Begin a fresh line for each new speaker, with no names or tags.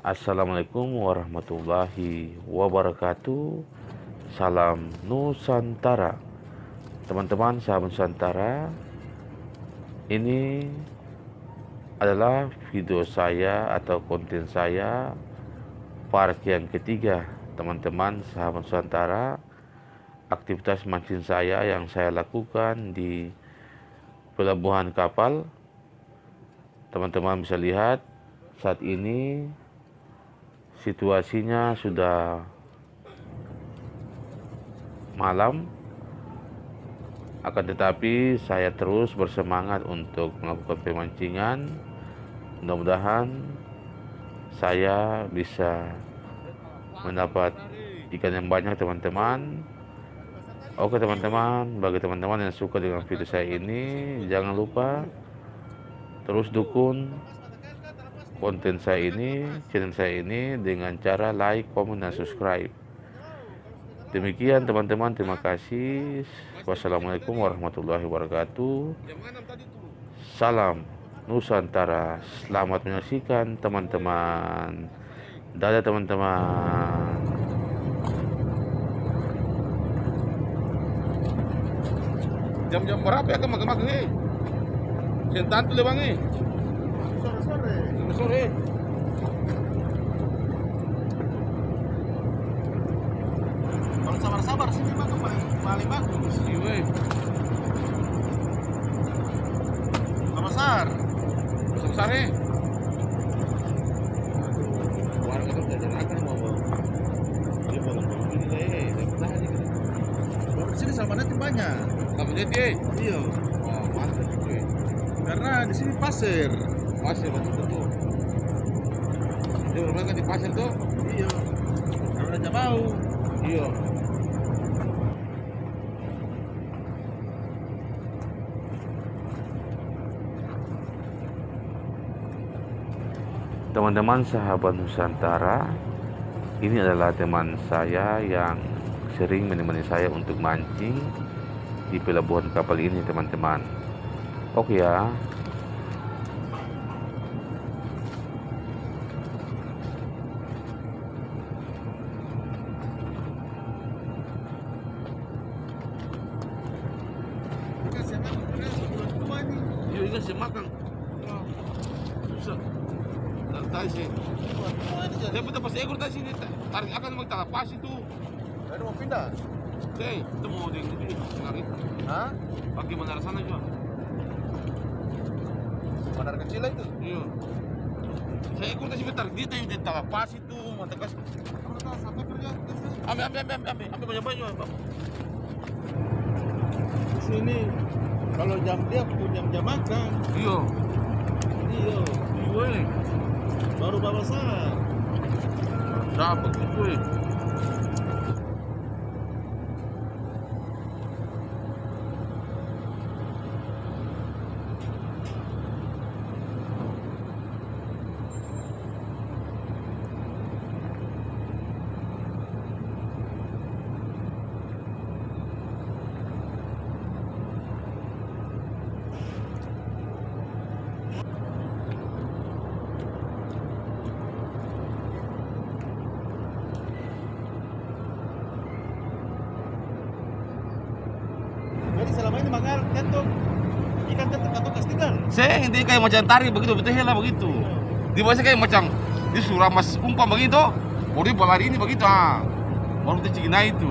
Assalamualaikum warahmatullahi wabarakatuh. Salam Nusantara. Teman-teman sahabat Nusantara, ini adalah video saya atau konten saya part yang ketiga. Teman-teman sahabat Nusantara, aktivitas mancing saya yang saya lakukan di pelabuhan kapal. Teman-teman bisa lihat saat ini situasinya sudah malam, akan tetapi saya terus bersemangat untuk melakukan pemancingan. Mudah-mudahan saya bisa mendapat ikan yang banyak, teman-teman. Oke teman-teman, bagi teman-teman yang suka dengan video saya ini, jangan lupa terus dukung konten saya ini, channel saya ini dengan cara like, komen, dan subscribe. Demikian teman-teman, terima kasih. Wassalamualaikum warahmatullahi wabarakatuh. Salam Nusantara. Selamat menyaksikan teman-teman. Dadah teman-teman.
Jam-jam berapa ya magang-magang eh? Sentan tuh bang eh? Sore.
Kalau sabar-sabar sini mah paling bagus.
Iya.
Besar.
Besar eh. Warga tuh jajan akan mau. Dia bolong-bolong ini saya bertahan ini.
Kalau di sini salmonnya tuh banyak.
Kamu lihat eh?
Iya.
Oh, mantap itu eh.
Karena di sini pasir.
Pasir betul tuh. Dia bermain kan di pasir tuh.
Iya. Kalau udah bau.
Iya.
Teman-teman sahabat Nusantara, ini adalah teman saya yang sering menemani saya untuk mancing di pelabuhan kapal ini, teman-teman. Oke ya.
Iya, ini sih makan. Susah. Tarik sih. Dia putar pas ekor tadi sini, tarik akan mau pas itu.
Ada mau pindah?
Oke, itu mau di tarik.
Hah?
Pakai menara sana juga.
Menara kecil itu?
Iya. Saya ekor tadi tarik dia tadi di pas itu, mantap kas.
Sampai kerja.
Ambil banyak-banyak, Bang.
Di sini kalau jam dia jam makan.
Iya.
Iya.
Iya.
Baru besar.
Dapat itu.
Jadi selama ini makan tentu ikan tentu atau kastikan.
Saya ini kayak macam tarik begitu, betul lah begitu. Di bawah kayak macam di suramas umpan begitu. Baru dia berlari ini begitu ah. Baru kita cina itu.